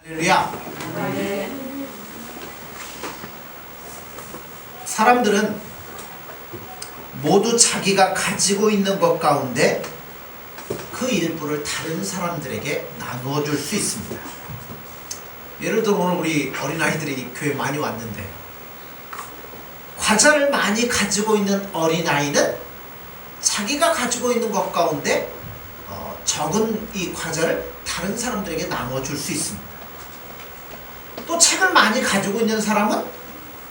할렐루야. 사람들은 모두 자기가 가지고 있는 것 가운데 그 일부를 다른 사람들에게 나누어 줄 수 있습니다. 예를 들어 오늘 우리 어린아이들이 교회 많이 왔는데 과자를 많이 가지고 있는 어린아이는 자기가 가지고 있는 것 가운데 적은 이 과자를 다른 사람들에게 나누어 줄 수 있습니다. 또 책을 많이 가지고 있는 사람은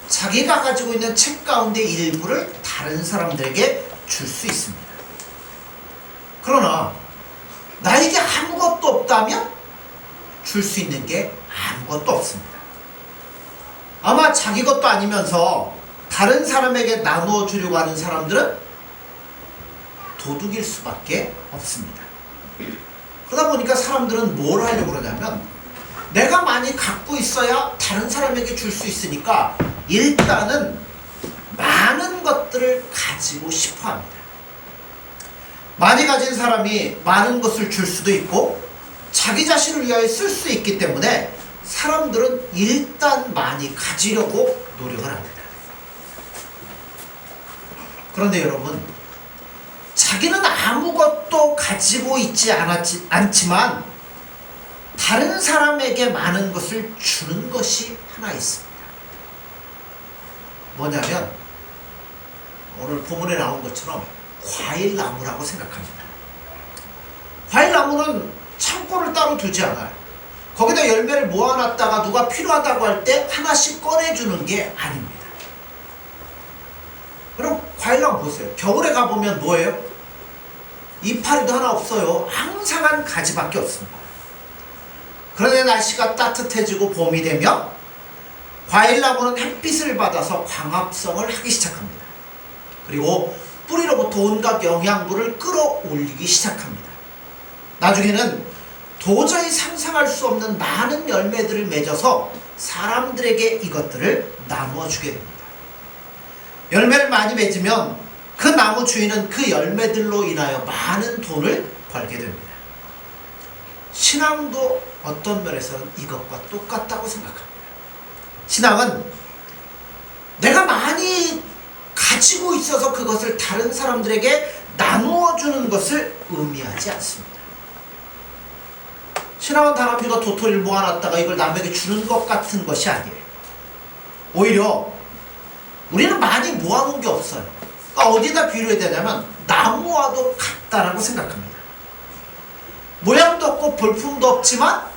자기가 가지고 있는 책 가운데 일부를 다른 사람들에게 줄 수 있습니다. 그러나 나에게 아무것도 없다면 줄 수 있는 게 아무것도 없습니다. 아마 자기 것도 아니면서 다른 사람에게 나누어 주려고 하는 사람들은 도둑일 수밖에 없습니다. 그러다 보니까 사람들은 뭘 하려고 그러냐면 내가 많이 갖고 있어야 다른 사람에게 줄 수 있으니까 일단은 많은 것들을 가지고 싶어 합니다. 많이 가진 사람이 많은 것을 줄 수도 있고 자기 자신을 위하여 쓸 수 있기 때문에 사람들은 일단 많이 가지려고 노력을 합니다. 그런데 여러분, 자기는 아무것도 가지고 있지 않지만 다른 사람에게 많은 것을 주는 것이 하나 있습니다. 뭐냐면 오늘 본문에 나온 것처럼 과일나무라고 생각합니다. 과일나무는 창고를 따로 두지 않아요. 거기다 열매를 모아놨다가 누가 필요하다고 할 때 하나씩 꺼내주는 게 아닙니다. 그럼 과일나무 보세요. 겨울에 가보면 뭐예요? 이파리도 하나 없어요. 항상 한 가지밖에 없습니다. 그런데 날씨가 따뜻해지고 봄이 되면 과일나무는 햇빛을 받아서 광합성을 하기 시작합니다. 그리고 뿌리로부터 온갖 영양분을 끌어올리기 시작합니다. 나중에는 도저히 상상할 수 없는 많은 열매들을 맺어서 사람들에게 이것들을 나누어 주게 됩니다. 열매를 많이 맺으면 그 나무 주인은 그 열매들로 인하여 많은 돈을 벌게 됩니다. 신앙도 어떤 면에서는 이것과 똑같다고 생각합니다. 신앙은 내가 많이 가지고 있어서 그것을 다른 사람들에게 나누어 주는 것을 의미하지 않습니다. 신앙은 다람쥐가 도토리를 모아놨다가 이걸 남에게 주는 것 같은 것이 아니에요. 오히려 우리는 많이 모아놓은 게 없어요. 그러니까 어디다 비유해야 되냐면 나무와도 같다라고 생각합니다. 모양도 없고 볼품도 없지만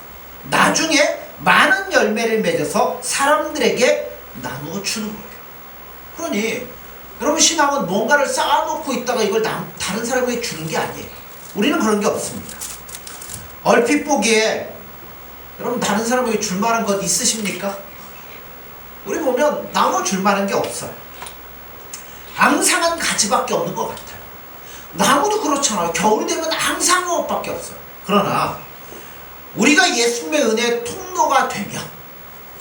나중에 많은 열매를 맺어서 사람들에게 나누어 주는 거예요. 그러니 여러분, 신앙은 뭔가를 쌓아놓고 있다가 이걸 다른 사람에게 주는 게 아니에요. 우리는 그런 게 없습니다. 얼핏 보기에 여러분 다른 사람에게 줄 만한 것 있으십니까? 우리 보면 나눠 줄 만한 게 없어요. 항상 한 가지밖에 없는 것 같아요. 나무도 그렇잖아요. 겨울이 되면 항상 한 것밖에 없어요. 그러나 우리가 예수님의 은혜의 통로가 되면,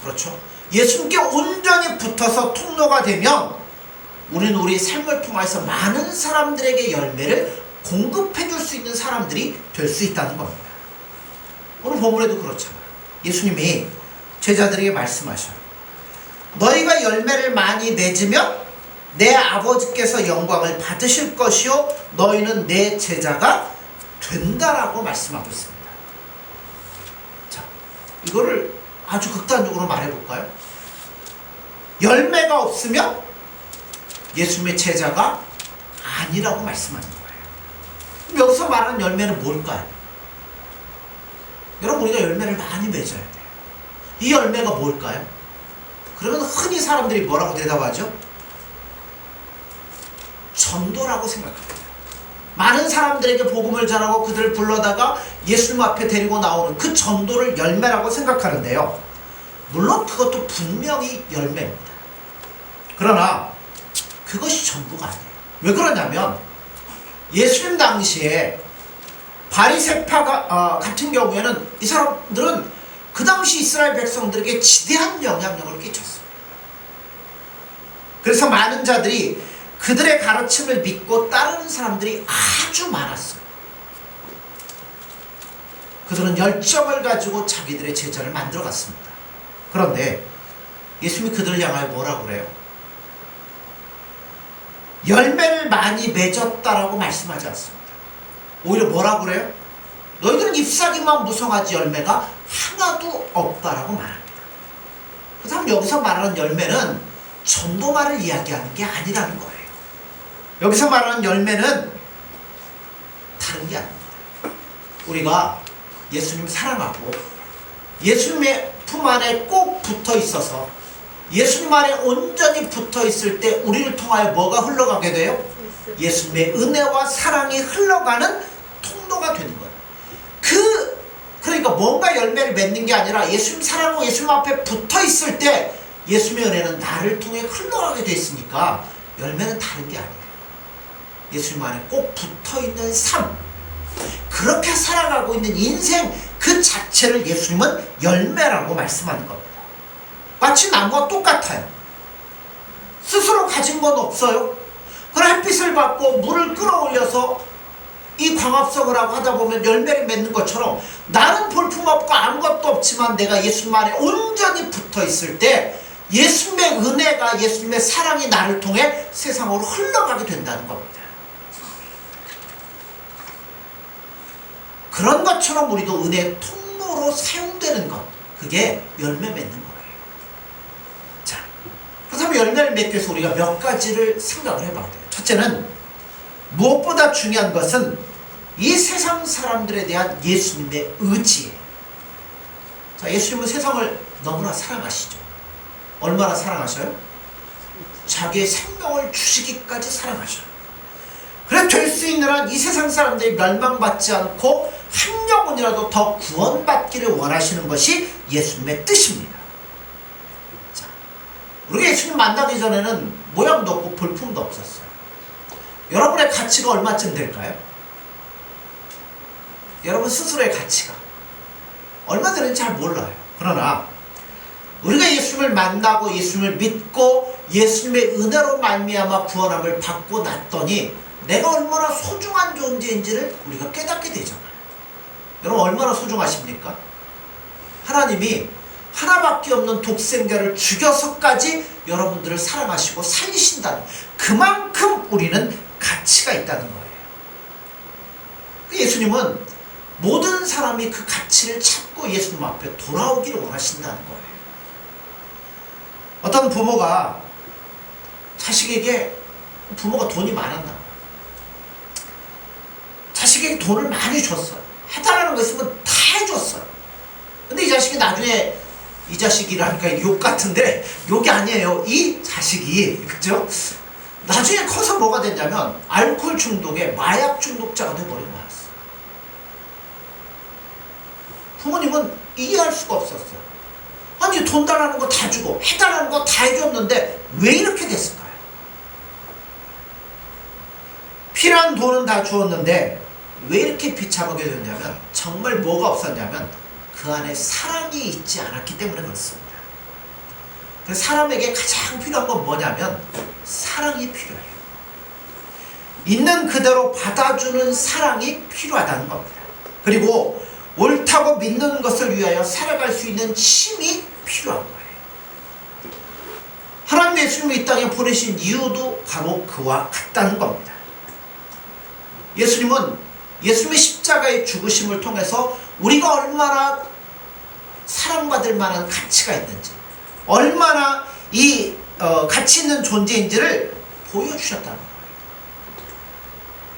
그렇죠? 예수님께 온전히 붙어서 통로가 되면 우리는 우리 삶을 통해서 많은 사람들에게 열매를 공급해 줄 수 있는 사람들이 될 수 있다는 겁니다. 오늘 본문에도 그렇잖아요. 예수님이 제자들에게 말씀하셔요. 너희가 열매를 많이 맺으면 내 아버지께서 영광을 받으실 것이요 너희는 내 제자가 된다라고 말씀하고 있습니다. 자, 이거를 아주 극단적으로 말해볼까요? 열매가 없으면 예수님의 제자가 아니라고 말씀하는 거예요. 그럼 여기서 말하는 열매는 뭘까요? 여러분, 우리가 열매를 많이 맺어야 돼요. 이 열매가 뭘까요? 그러면 흔히 사람들이 뭐라고 대답하죠? 전도라고 생각합니다. 많은 사람들에게 복음을 전하고 그들을 불러다가 예수님 앞에 데리고 나오는 그 전도를 열매라고 생각하는데요. 물론 그것도 분명히 열매입니다. 그러나 그것이 전부가 아니에요. 왜 그러냐면 예수님 당시에 바리새파 같은 경우에는 이 사람들은 그 당시 이스라엘 백성들에게 지대한 영향력을 끼쳤어요. 그래서 많은 자들이 그들의 가르침을 믿고 따르는 사람들이 아주 많았어요. 그들은 열정을 가지고 자기들의 제자를 만들어 갔습니다. 그런데 예수님이 그들을 향하여 뭐라고 그래요? 열매를 많이 맺었다라고 말씀하지 않습니다. 오히려 뭐라고 그래요? 너희들은 잎사귀만 무성하지 열매가 하나도 없다라고 말합니다. 그 다음 여기서 말하는 열매는 전도말을 이야기하는 게 아니라는 거예요. 여기서 말하는 열매는 다른 게 아닙니다. 우리가 예수님 사랑하고 예수님의 품 안에 꼭 붙어 있어서 예수님 안에 온전히 붙어 있을 때 우리를 통하여 뭐가 흘러가게 돼요? 예수님의 은혜와 사랑이 흘러가는 통로가 되는 거예요. 그러니까 뭔가 열매를 맺는 게 아니라 예수님 사랑하고 예수님 앞에 붙어 있을 때 예수님의 은혜는 나를 통해 흘러가게 돼 있으니까 열매는 다른 게 아니에요. 예수님 안에 꼭 붙어 있는 삶, 그렇게 살아가고 있는 인생 그 자체를 예수님은 열매라고 말씀하는 겁니다. 마치 나무와 똑같아요. 스스로 가진 건 없어요. 그런 햇빛을 받고 물을 끌어올려서 이 광합성을 하고 하다 보면 열매를 맺는 것처럼 나는 볼품없고 아무것도 없지만 내가 예수님 안에 온전히 붙어 있을 때 예수님의 은혜가, 예수님의 사랑이 나를 통해 세상으로 흘러가게 된다는 겁니다. 그런 것처럼 우리도 은혜의 통로로 사용되는 것, 그게 열매 맺는 거예요. 자, 그렇다면 열매를 맺기 위해서 우리가 몇 가지를 생각을 해봐야 돼요. 첫째는 무엇보다 중요한 것은 이 세상 사람들에 대한 예수님의 의지예요. 자, 예수님은 세상을 너무나 사랑하시죠. 얼마나 사랑하셔요? 자기의 생명을 주시기까지 사랑하셔요. 그래 될 수 있는 한 이 세상 사람들이 멸망받지 않고 한 영혼이라도 더 구원받기를 원하시는 것이 예수님의 뜻입니다. 자, 우리가 예수님 만나기 전에는 모양도 없고 볼품도 없었어요. 여러분의 가치가 얼마쯤 될까요? 여러분 스스로의 가치가 얼마 되는지 잘 몰라요. 그러나 우리가 예수님을 만나고 예수님을 믿고 예수님의 은혜로 말미암아 구원함을 받고 났더니 내가 얼마나 소중한 존재인지를 우리가 깨닫게 되잖아요. 여러분 얼마나 소중하십니까? 하나님이 하나밖에 없는 독생자를 죽여서까지 여러분들을 사랑하시고 살리신다는, 그만큼 우리는 가치가 있다는 거예요. 예수님은 모든 사람이 그 가치를 찾고 예수님 앞에 돌아오기를 원하신다는 거예요. 어떤 부모가 자식에게, 부모가 돈이 많았나 봐요. 자식에게 돈을 많이 줬어요. 해달라는 거 있으면 다 해줬어요. 근데 이 자식이 나중에, 이 자식이라니까 욕 같은데 욕이 아니에요. 이 자식이, 그죠? 나중에 커서 뭐가 됐냐면 알코올 중독에 마약 중독자가 돼버린 거였어요. 부모님은 이해할 수가 없었어요. 아니 돈 달라는 거 다 주고 해달라는 거 다 해줬는데 왜 이렇게 됐을까요? 필요한 돈은 다 주었는데 왜 이렇게 비참하게 됐냐면, 정말 뭐가 없었냐면 그 안에 사랑이 있지 않았기 때문에 그렇습니다. 그래서 사람에게 가장 필요한 건 뭐냐면 사랑이 필요해요. 있는 그대로 받아주는 사랑이 필요하다는 겁니다. 그리고 옳다고 믿는 것을 위하여 살아갈 수 있는 힘이 필요한 거예요. 하나님 예수님이 이 땅에 보내신 이유도 바로 그와 같다는 겁니다. 예수님은 예수님의 십자가의 죽으심을 통해서 우리가 얼마나 사랑받을 만한 가치가 있는지, 얼마나 이 가치 있는 존재인지를 보여주셨다는 거예요.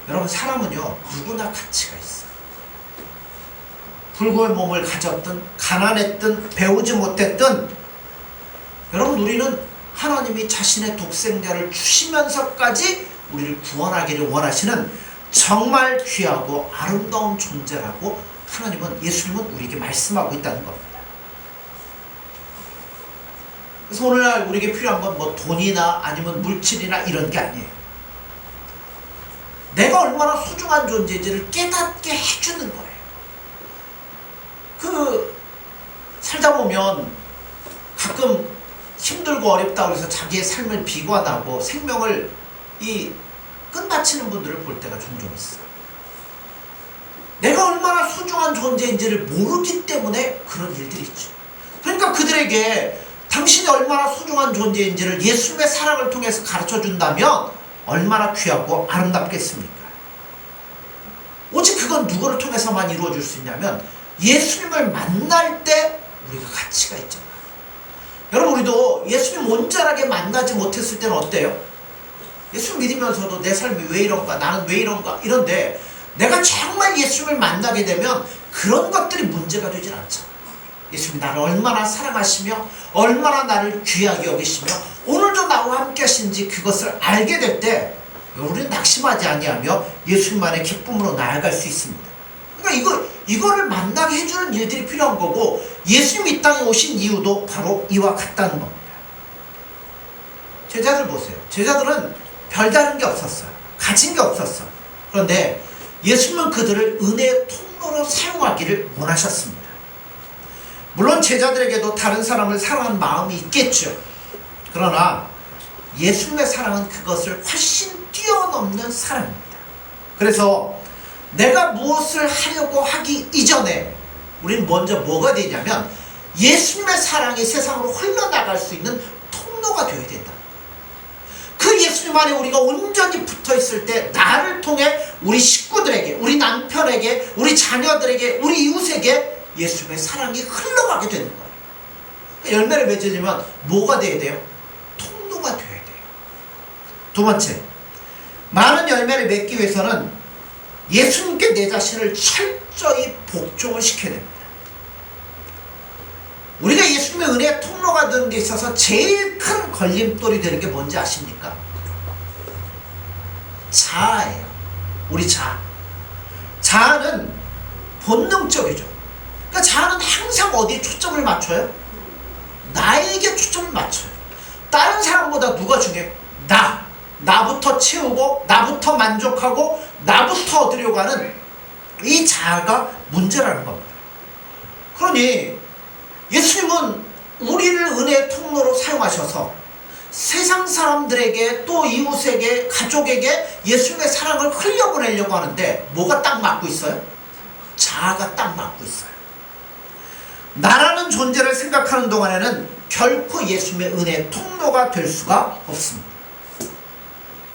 여러분 사람은요 누구나 가치가 있어요. 불구의 몸을 가졌든 가난했든 배우지 못했든, 여러분 우리는 하나님이 자신의 독생자를 주시면서까지 우리를 구원하기를 원하시는 정말 귀하고 아름다운 존재라고 하나님은, 예수님은 우리에게 말씀하고 있다는 겁니다. 그래서 오늘날 우리에게 필요한 건 뭐 돈이나 아니면 물질이나 이런 게 아니에요. 내가 얼마나 소중한 존재인지를 깨닫게 해주는 거예요. 살다 보면 가끔 힘들고 어렵다고 해서 자기의 삶을 비관하고 생명을 끝마치는 분들을 볼 때가 종종 있어요. 내가 얼마나 소중한 존재인지를 모르기 때문에 그런 일들이 있죠. 그러니까 그들에게 당신이 얼마나 소중한 존재인지를 예수님의 사랑을 통해서 가르쳐 준다면 얼마나 귀하고 아름답겠습니까? 오직 그건 누구를 통해서만 이루어질 수 있냐면 예수님을 만날 때 우리가 가치가 있잖아요. 여러분, 우리도 예수님 온전하게 만나지 못했을 때는 어때요? 예수님 믿으면서도 내 삶이 왜 이런가, 나는 왜 이런가, 이런데 내가 정말 예수님을 만나게 되면 그런 것들이 문제가 되질 않죠. 예수님이 나를 얼마나 사랑하시며 얼마나 나를 귀하게 여기시며 오늘도 나와 함께 하신지 그것을 알게 될 때 우리는 낙심하지 아니하며 예수님만의 기쁨으로 나아갈 수 있습니다. 그러니까 이거를 만나게 해주는 일들이 필요한 거고, 예수님이 이 땅에 오신 이유도 바로 이와 같다는 겁니다. 제자들 보세요. 제자들은 별다른 게 없었어요. 가진 게 없었어요. 그런데 예수님은 그들을 은혜의 통로로 사용하기를 원하셨습니다. 물론 제자들에게도 다른 사람을 사랑하는 마음이 있겠죠. 그러나 예수님의 사랑은 그것을 훨씬 뛰어넘는 사랑입니다. 그래서 내가 무엇을 하려고 하기 이전에 우리는 먼저 뭐가 되냐면 예수님의 사랑이 세상으로 흘러나갈 수 있는 통로가 되어야 된다. 그 예수님 안에 우리가 온전히 붙어 있을 때 나를 통해 우리 식구들에게, 우리 남편에게, 우리 자녀들에게, 우리 이웃에게 예수님의 사랑이 흘러가게 되는 거예요. 열매를 맺으려면 뭐가 돼야 돼요? 통로가 돼야 돼요. 두 번째, 많은 열매를 맺기 위해서는 예수님께 내 자신을 철저히 복종을 시켜야 됩니다. 우리가 예수님의 은혜의 통로가 되는 데 있어서 제일 큰 걸림돌이 되는 게 뭔지 아십니까? 자아예요. 우리 자아. 자아는 본능적이죠. 그러니까 자아는 항상 어디에 초점을 맞춰요? 나에게 초점을 맞춰요. 다른 사람보다 누가 중요해? 나부터 채우고 나부터 만족하고 나부터 얻으려고 하는 이 자아가 문제라는 겁니다. 그러니 예수님은 우리를 은혜의 통로로 사용하셔서 세상 사람들에게 또 이웃에게 가족에게 예수님의 사랑을 흘려보내려고 하는데 뭐가 딱 맞고 있어요? 자아가 딱 맞고 있어요. 나라는 존재를 생각하는 동안에는 결코 예수님의 은혜의 통로가 될 수가 없습니다.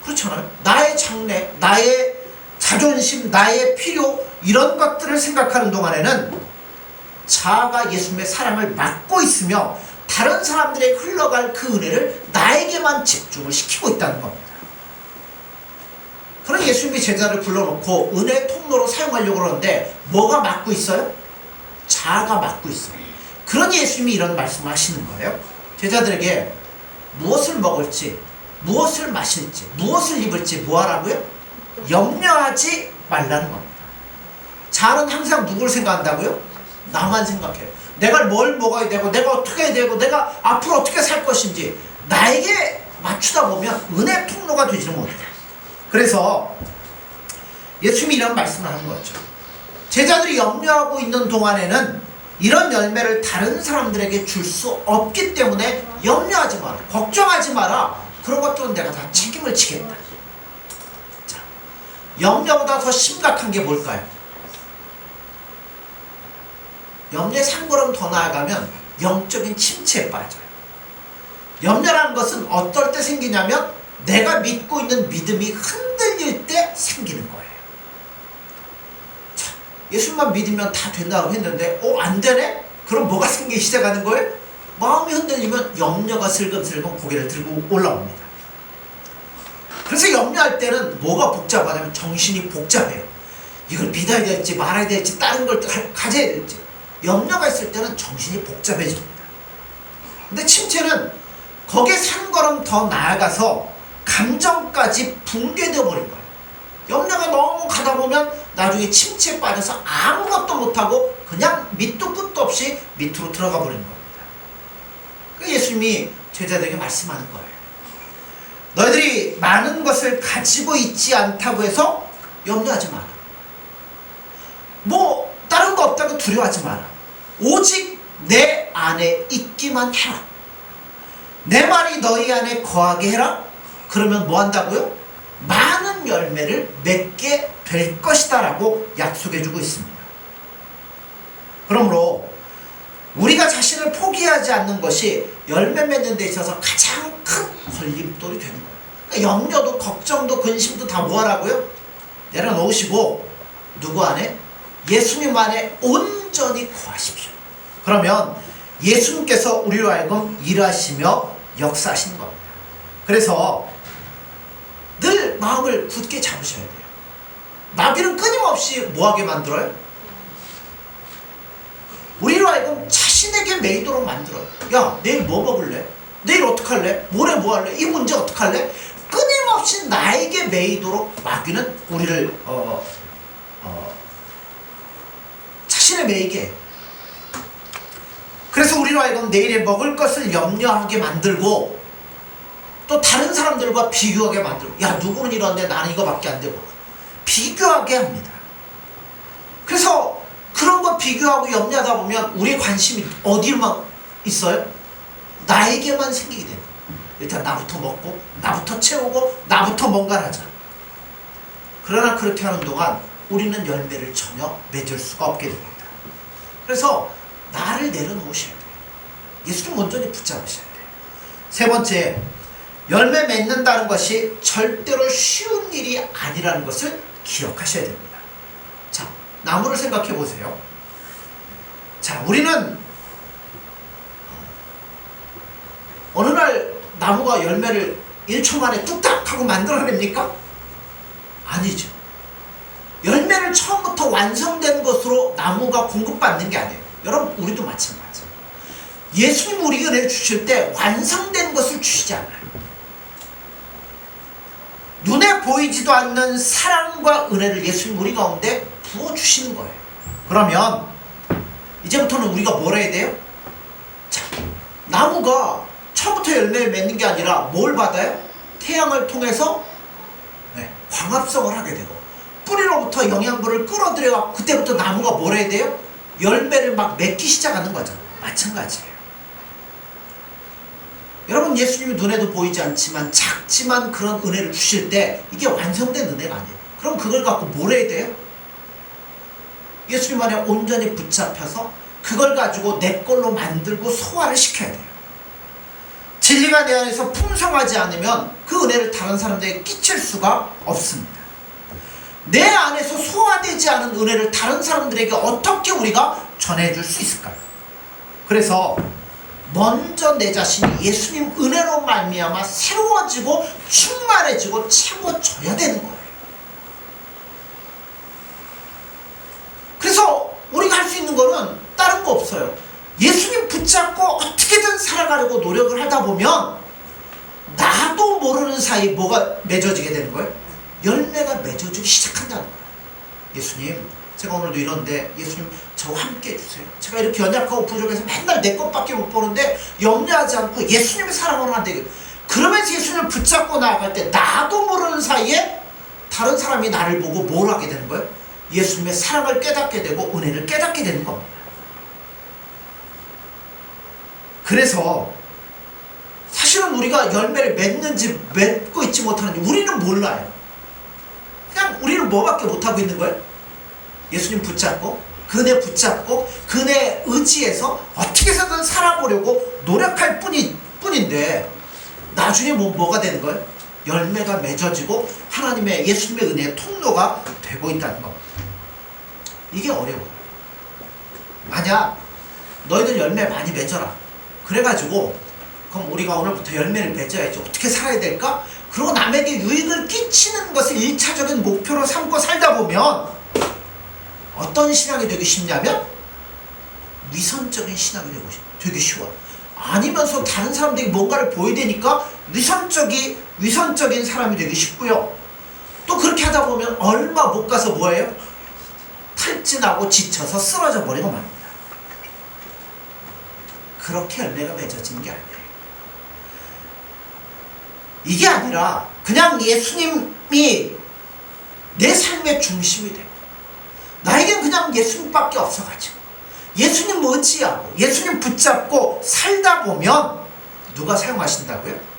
그렇잖아요. 나의 장래, 나의 자존심, 나의 필요, 이런 것들을 생각하는 동안에는 자아가 예수님의 사랑을 막고 있으며 다른 사람들에게 흘러갈 그 은혜를 나에게만 집중을 시키고 있다는 겁니다. 그런 예수님이 제자를 불러놓고 은혜의 통로로 사용하려고 그러는데 뭐가 막고 있어요? 자아가 막고 있어요. 그러니 예수님이 이런 말씀을 하시는 거예요. 제자들에게 무엇을 먹을지, 무엇을 마실지, 무엇을 입을지 뭐 하라고요? 염려하지 말라는 겁니다. 자아는 항상 누구를 생각한다고요? 나만 생각해요. 내가 뭘 먹어야 되고 내가 어떻게 해야 되고 내가 앞으로 어떻게 살 것인지 나에게 맞추다 보면 은혜 통로가 되지는 못해요. 그래서 예수님이 이런 말씀을 하는 거죠. 제자들이 염려하고 있는 동안에는 이런 열매를 다른 사람들에게 줄 수 없기 때문에 염려하지 마라, 걱정하지 마라, 그런 것들은 내가 다 책임을 지겠다. 자, 염려보다 더 심각한 게 뭘까요? 염려의 한 걸음 더 나아가면 영적인 침체에 빠져요. 염려라는 것은 어떨 때 생기냐면 내가 믿고 있는 믿음이 흔들릴 때 생기는 거예요. 자, 예수만 믿으면 다 된다고 했는데 안 되네? 그럼 뭐가 생기기 시작하는 거예요? 마음이 흔들리면 염려가 슬금슬금 고개를 들고 올라옵니다. 그래서 염려할 때는 뭐가 복잡하냐면 정신이 복잡해요. 이걸 믿어야 될지 말아야 될지 다른 걸 가져야 될지. 염려가 있을 때는 정신이 복잡해집니다. 근데 침체는 거기에 한 걸음 더 나아가서 감정까지 붕괴되어 버린 거예요. 염려가 너무 가다 보면 나중에 침체에 빠져서 아무것도 못하고 그냥 밑도 끝도 없이 밑으로 들어가 버리는 겁니다. 그래서 예수님이 제자들에게 말씀하는 거예요. 너희들이 많은 것을 가지고 있지 않다고 해서 염려하지 마라. 뭐 다른 거 없다고 두려워하지 마라. 오직 내 안에 있기만 해라. 내 말이 너희 안에 거하게 해라. 그러면 뭐 한다고요? 많은 열매를 맺게 될 것이다 라고 약속해 주고 있습니다. 그러므로 우리가 자신을 포기하지 않는 것이 열매 맺는 데 있어서 가장 큰 걸림돌이 되는 거예요. 그러니까 염려도 걱정도 근심도 다 뭐하라고요? 내려놓으시고 누구 안에? 예수님 안에 온전히 거하십시오. 그러면 예수님께서 우리로 하여금 일하시며 역사하시는 겁니다. 그래서 늘 마음을 굳게 잡으셔야 돼요. 마귀는 끊임없이 뭐하게 만들어요? 우리로 하여금 자신에게 매이도록 만들어요. 야, 내일 뭐 먹을래? 내일 어떡할래? 모레 뭐 할래? 이 문제 어떡할래? 끊임없이 나에게 매이도록 마귀는 우리를 자신의 매이게 해요. 그래서 우리로 하여금 내일에 먹을 것을 염려하게 만들고 또 다른 사람들과 비교하게 만들고, 야, 누구는 이런데 나는 이거밖에 안 되고 비교하게 합니다. 그래서 그런 거 비교하고 염려하다 보면 우리의 관심이 어디만 있어요? 나에게만 생기게 돼요. 일단 나부터 먹고 나부터 채우고 나부터 뭔가를 하자. 그러나 그렇게 하는 동안 우리는 열매를 전혀 맺을 수가 없게 됩니다. 그래서 나를 내려놓으셔야 돼요. 예수님 온전히 붙잡으셔야 돼요. 세 번째, 열매 맺는다는 것이 절대로 쉬운 일이 아니라는 것을 기억하셔야 됩니다. 자, 나무를 생각해 보세요. 자, 우리는 어느 날 나무가 열매를 1초 만에 뚝딱 하고 만들어냅니까? 아니죠. 열매를 처음부터 완성된 것으로 나무가 공급받는 게 아니에요. 여러분, 우리도 마찬가지예요. 예수님 우리에게 은혜 주실 때 완성된 것을 주시지 않아요. 눈에 보이지도 않는 사랑과 은혜를 예수님 우리 가운데 부어주시는 거예요. 그러면 이제부터는 우리가 뭘 해야 돼요? 자, 나무가 처음부터 열매를 맺는 게 아니라 뭘 받아요? 태양을 통해서 광합성을 하게 되고 뿌리로부터 영양분을 끌어들여 그때부터 나무가 뭘 해야 돼요? 열매를 막 맺기 시작하는 거잖아요. 마찬가지예요. 여러분, 예수님이 눈에도 보이지 않지만 작지만 그런 은혜를 주실 때 이게 완성된 은혜가 아니에요. 그럼 그걸 갖고 뭘 해야 돼요? 예수님 안에 온전히 붙잡혀서 그걸 가지고 내 걸로 만들고 소화를 시켜야 돼요. 진리가 내 안에서 풍성하지 않으면 그 은혜를 다른 사람들에게 끼칠 수가 없습니다. 내 안에서 소화되지 않은 은혜를 다른 사람들에게 어떻게 우리가 전해줄 수 있을까요? 그래서 먼저 내 자신이 예수님 은혜로 말미암아 새로워지고 충만해지고 채워져야 되는 거예요. 그래서 우리가 할 수 있는 거는 다른 거 없어요. 예수님 붙잡고 어떻게든 살아가려고 노력을 하다 보면 나도 모르는 사이 뭐가 맺어지게 되는 거예요? 열매가 맺어지기 시작한다는 거예요. 예수님, 제가 오늘도 이런데 예수님 저와 함께 해주세요. 제가 이렇게 연약하고 부족해서 맨날 내 것밖에 못 보는데 염려하지 않고 예수님의 사랑으로 한대. 그러면서 예수님을 붙잡고 나아갈 때 나도 모르는 사이에 다른 사람이 나를 보고 뭘 하게 되는 거예요? 예수님의 사랑을 깨닫게 되고 은혜를 깨닫게 되는 겁니다. 그래서 사실은 우리가 열매를 맺는지 맺고 있지 못하는지 우리는 몰라요. 그냥 우리는 뭐밖에 못하고 있는 거예요? 예수님 붙잡고 그네 붙잡고 그네 의지해서 어떻게 해서든 살아보려고 노력할 뿐인데 나중에 뭐가 되는 거예요? 열매가 맺어지고 하나님의 예수님의 은혜의 통로가 되고 있다는 겁니다. 이게 어려워요. 만약 너희들 열매 많이 맺어라. 그래가지고 그럼 우리가 오늘부터 열매를 맺어야지. 어떻게 살아야 될까? 그리고 남에게 유익을 끼치는 것을 1차적인 목표로 삼고 살다 보면 어떤 신앙이 되기 쉽냐면 위선적인 신앙이 되기 쉬워요. 아니면서 다른 사람들이 뭔가를 보여야 되니까 위선적인 사람이 되기 쉽고요. 또 그렇게 하다 보면 얼마 못 가서 뭐예요? 탈진하고 지쳐서 쓰러져 버리고 맙니다. 그렇게 열매가 맺어지는 게 아니에요. 이게 아니라 그냥 예수님이 내 삶의 중심이 되고 나에겐 그냥 예수님밖에 없어가지고 예수님 의지하고 예수님 붙잡고 살다 보면 누가 사용하신다고요?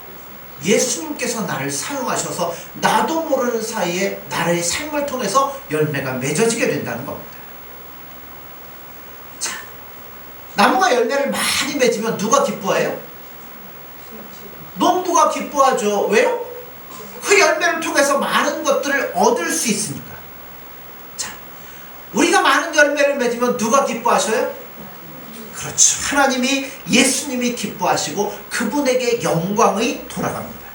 예수님께서 나를 사용하셔서 나도 모르는 사이에 나의 삶을 통해서 열매가 맺어지게 된다는 겁니다. 자, 나무가 열매를 많이 맺으면 누가 기뻐해요? 농부가 기뻐하죠. 왜요? 그 열매를 통해서 많은 것들을 얻을 수 있으니까. 자, 우리가 많은 열매를 맺으면 누가 기뻐하셔요? 그렇죠. 하나님이, 예수님이 기뻐하시고 그분에게 영광이 돌아갑니다.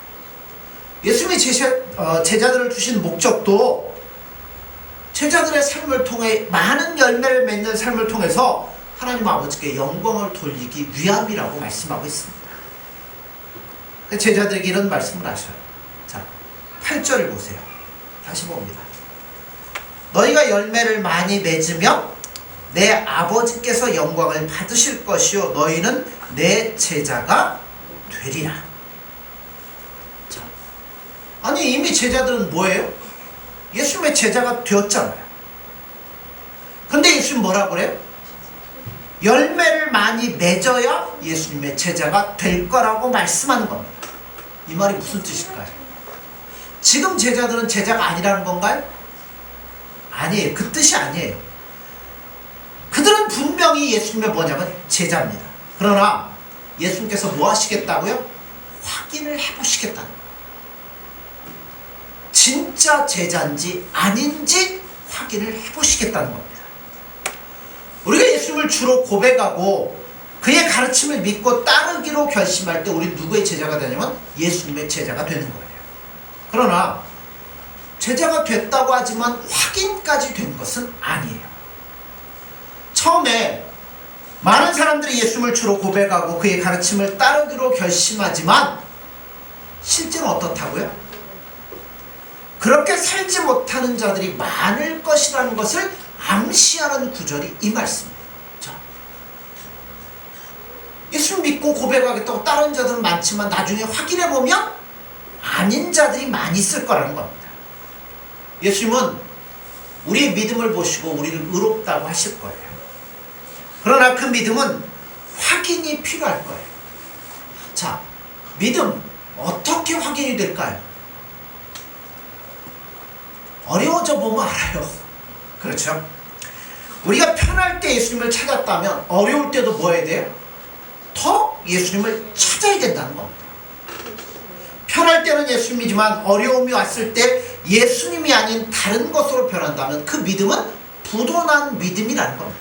예수님이 제자들을 주신 목적도 제자들의 삶을 통해 많은 열매를 맺는 삶을 통해서 하나님 아버지께 영광을 돌리기 위함이라고 말씀하고 있습니다. 제자들에게 이런 말씀을 하셔요. 자, 8절을 보세요. 다시 봅니다. 너희가 열매를 많이 맺으며 내 아버지께서 영광을 받으실 것이요 너희는 내 제자가 되리라. 자, 아니 이미 제자들은 뭐예요? 예수님의 제자가 되었잖아요. 근데 예수님 뭐라고 그래요? 열매를 많이 맺어야 예수님의 제자가 될 거라고 말씀하는 겁니다. 이 말이 무슨 뜻일까요? 지금 제자들은 제자가 아니라는 건가요? 아니에요. 그 뜻이 아니에요. 그들은 분명히 예수님의 뭐냐면 제자입니다. 그러나 예수님께서 뭐 하시겠다고요? 확인을 해보시겠다는 거예요. 진짜 제자인지 아닌지 확인을 해보시겠다는 겁니다. 우리가 예수님을 주로 고백하고 그의 가르침을 믿고 따르기로 결심할 때 우리는 누구의 제자가 되냐면 예수님의 제자가 되는 거예요. 그러나 제자가 됐다고 하지만 확인까지 된 것은 아니에요. 처음에 많은 사람들이 예수님을 주로 고백하고 그의 가르침을 따르기로 결심하지만 실제로 어떻다고요? 그렇게 살지 못하는 자들이 많을 것이라는 것을 암시하는 구절이 이 말씀입니다. 자, 예수 믿고 고백하겠다고 다른 자들은 많지만 나중에 확인해보면 아닌 자들이 많이 있을 거라는 겁니다. 예수님은 우리의 믿음을 보시고 우리를 의롭다고 하실 거예요. 그러나 그 믿음은 확인이 필요할 거예요. 자, 믿음 어떻게 확인이 될까요? 어려워져 보면 알아요. 그렇죠? 우리가 편할 때 예수님을 찾았다면 어려울 때도 뭐 해야 돼요? 더 예수님을 찾아야 된다는 겁니다. 편할 때는 예수님이지만 어려움이 왔을 때 예수님이 아닌 다른 것으로 변한다면 그 믿음은 부도난 믿음이라는 겁니다.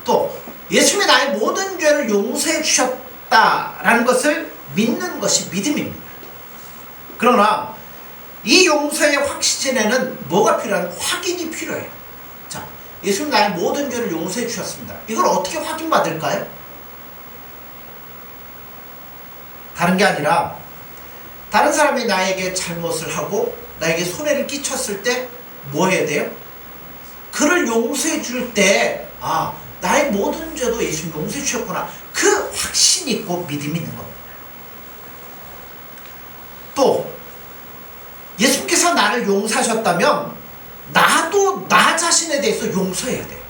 또 예수님이 나의 모든 죄를 용서해 주셨다라는 것을 믿는 것이 믿음입니다. 그러나 이 용서의 확신에는 뭐가 필요한? 확인이 필요해요. 자, 예수님 나의 모든 죄를 용서해 주셨습니다. 이걸 어떻게 확인받을까요? 다른 게 아니라 다른 사람이 나에게 잘못을 하고 나에게 손해를 끼쳤을 때 뭐 해야 돼요? 그를 용서해 줄 때 나의 모든 죄도 예수님 용서해 주셨구나. 그 확신이 있고 믿음이 있는 겁니다. 또 예수님께서 나를 용서하셨다면 나도 나 자신에 대해서 용서해야 돼요.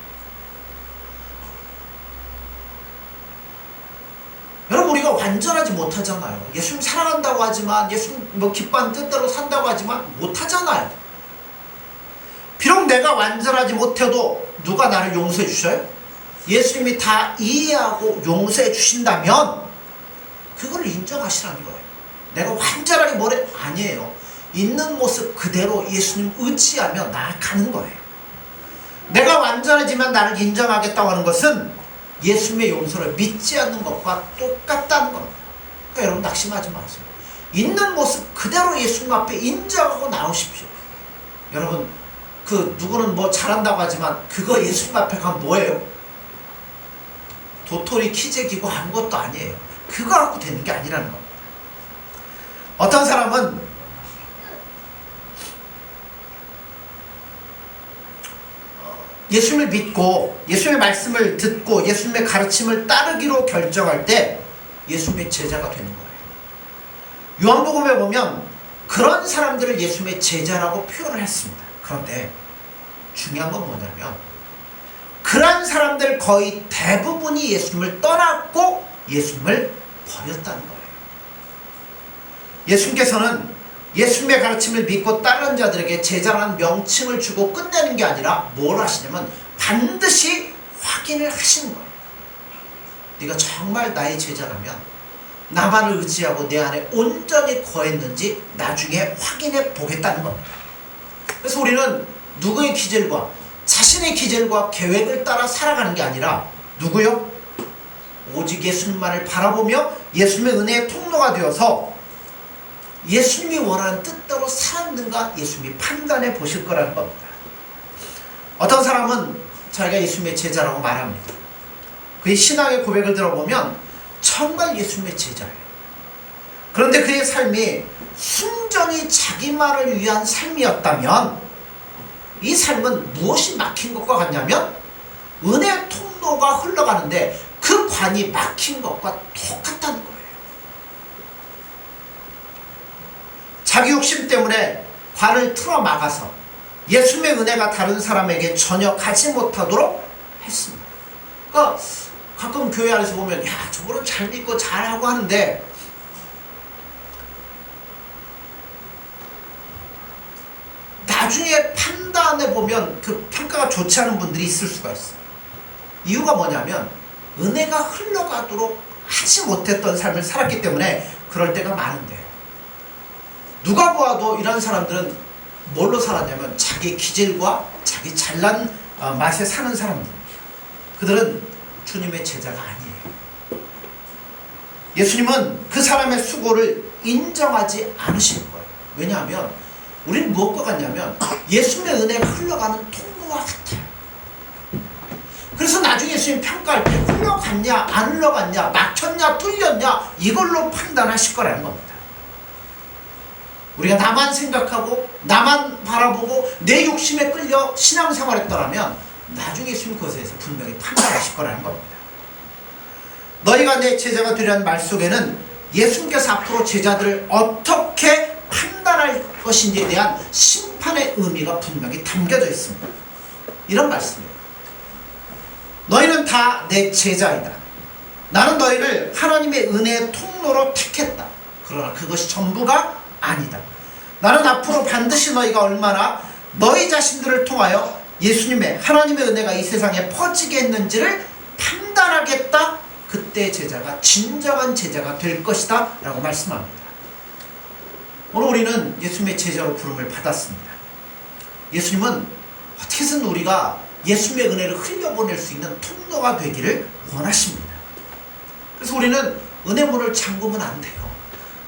여러분 우리가 완전하지 못하잖아요. 예수님 사랑한다고 하지만 예수님 기뻐하는 뜻대로 산다고 하지만 못하잖아요. 비록 내가 완전하지 못해도 누가 나를 용서해 주셔요? 예수님이 다 이해하고 용서해 주신다면 그걸 인정하시라는 거예요. 내가 완전하게 뭐래? 아니에요. 있는 모습 그대로 예수님 의지하며 나아가는 거예요. 내가 완전해지면 나를 인정하겠다고 하는 것은 예수님의 용서를 믿지 않는 것과 똑같다는 겁니다. 그러니까 여러분 낙심하지 마세요. 있는 모습 그대로 예수님 앞에 인정하고 나오십시오. 여러분 누구는 뭐 잘한다고 하지만 그거 예수님 앞에 가면 뭐예요? 도토리 키재기고 아무것도 아니에요. 그거 갖고 되는 게 아니라는 겁니다. 어떤 사람은 예수님을 믿고 예수님의 말씀을 듣고 예수님의 가르침을 따르기로 결정할 때 예수님의 제자가 되는 거예요. 요한복음에 보면 그런 사람들을 예수님의 제자라고 표현을 했습니다. 그런데 중요한 건 뭐냐면 그런 사람들 거의 대부분이 예수님을 떠났고 예수님을 버렸다는 거예요. 예수님께서는 예수님의 가르침을 믿고 따르는 자들에게 제자라는 명칭을 주고 끝내는 게 아니라 뭘 하시냐면 반드시 확인을 하시는 거예요. 네가 정말 나의 제자라면 나만을 의지하고 내 안에 온전히 거했는지 나중에 확인해 보겠다는 겁니다. 그래서 우리는 누구의 기질과 자신의 기질과 계획을 따라 살아가는 게 아니라 누구요? 오직 예수님만을 바라보며 예수님의 은혜의 통로가 되어서 예수님이 원하는 뜻대로 살았는가 예수님이 판단해 보실 거라는 겁니다. 어떤 사람은 자기가 예수님의 제자라고 말합니다. 그의 신앙의 고백을 들어보면 정말 예수님의 제자예요. 그런데 그의 삶이 순전히 자기만을 위한 삶이었다면 이 삶은 무엇이 막힌 것과 같냐면 은혜의 통로가 흘러가는데 그 관이 막힌 것과 똑같다는 거예요. 자기 욕심 때문에 관을 틀어 막아서 예수님의 은혜가 다른 사람에게 전혀 가지 못하도록 했습니다. 그러니까 가끔 교회 안에서 보면 야 저분은 잘 믿고 잘하고 하는데 나중에 판단해 보면 그 평가가 좋지 않은 분들이 있을 수가 있어요. 이유가 뭐냐면 은혜가 흘러가도록 하지 못했던 삶을 살았기 때문에 그럴 때가 많은데 누가 보아도 이런 사람들은 뭘로 살았냐면 자기 기질과 자기 잘난 맛에 사는 사람들. 그들은 주님의 제자가 아니에요. 예수님은 그 사람의 수고를 인정하지 않으시는 거예요. 왜냐하면 우리는 무엇과 같냐면 예수님의 은혜가 흘러가는 통로와 같아요. 그래서 나중에 예수님 평가할 때 흘러갔냐 안 흘러갔냐 막혔냐 뚫렸냐 이걸로 판단하실 거라는 겁니다. 우리가 나만 생각하고 나만 바라보고 내 욕심에 끌려 신앙생활했더라면 나중에 예수님 그것에서 분명히 판단하실 거라는 겁니다. 너희가 내 제자가 되려는 말 속에는 예수님께서 앞으로 제자들을 어떻게 판단할 것인지에 대한 심판의 의미가 분명히 담겨져 있습니다. 이런 말씀이에요. 너희는 다 내 제자이다. 나는 너희를 하나님의 은혜의 통로로 택했다. 그러나 그것이 전부가 아니다. 나는 앞으로 반드시 너희가 얼마나 너희 자신들을 통하여 예수님의 하나님의 은혜가 이 세상에 퍼지게 했는지를 판단하겠다. 그때 제자가 진정한 제자가 될 것이다 라고 말씀합니다. 오늘 우리는 예수님의 제자로 부름을 받았습니다. 예수님은 어떻게든 우리가 예수님의 은혜를 흘려보낼 수 있는 통로가 되기를 원하십니다. 그래서 우리는 은혜 문을 잠그면 안 돼요.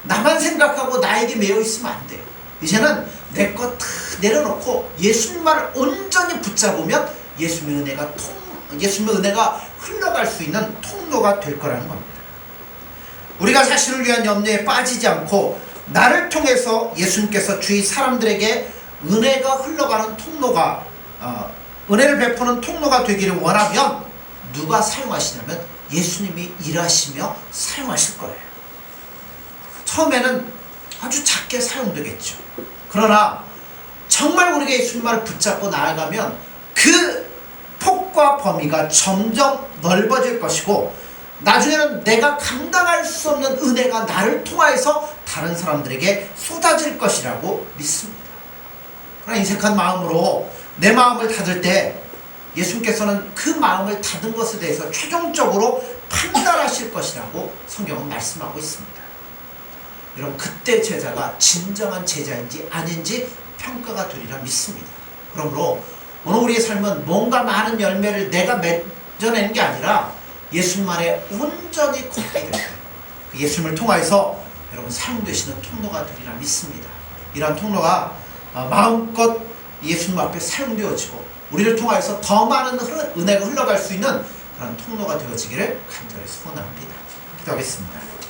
나만 생각하고 나에게 매여 있으면 안 돼요. 이제는 내 것 다 내려놓고 예수님만을 온전히 붙잡으면 예수님의 은혜가 흘러갈 수 있는 통로가 될 거라는 겁니다. 우리가 자신을 위한 염려에 빠지지 않고 나를 통해서 예수님께서 주위 사람들에게 은혜가 흘러가는 통로가 은혜를 베푸는 통로가 되기를 원하면 누가 사용하시냐면 예수님이 일하시며 사용하실 거예요. 처음에는 아주 작게 사용되겠죠. 그러나 정말 우리가 예수님만을 붙잡고 나아가면 그 폭과 범위가 점점 넓어질 것이고 나중에는 내가 감당할 수 없는 은혜가 나를 통하여서 다른 사람들에게 쏟아질 것이라고 믿습니다. 그러나 인색한 마음으로 내 마음을 닫을 때 예수님께서는 그 마음을 닫은 것에 대해서 최종적으로 판단하실 것이라고 성경은 말씀하고 있습니다. 여러분 그때 제자가 진정한 제자인지 아닌지 평가가 되리라 믿습니다. 그러므로 오늘 우리의 삶은 뭔가 많은 열매를 내가 맺어내는 게 아니라 예수님만에 온전히 걷게 될 때 그 예수님을 통하여서 여러분 사용되시는 통로가 되리라 믿습니다. 이러한 통로가 마음껏 예수님 앞에 사용되어지고 우리를 통하여서 더 많은 은혜가 흘러갈 수 있는 그런 통로가 되어지기를 간절히 소원합니다. 기도하겠습니다.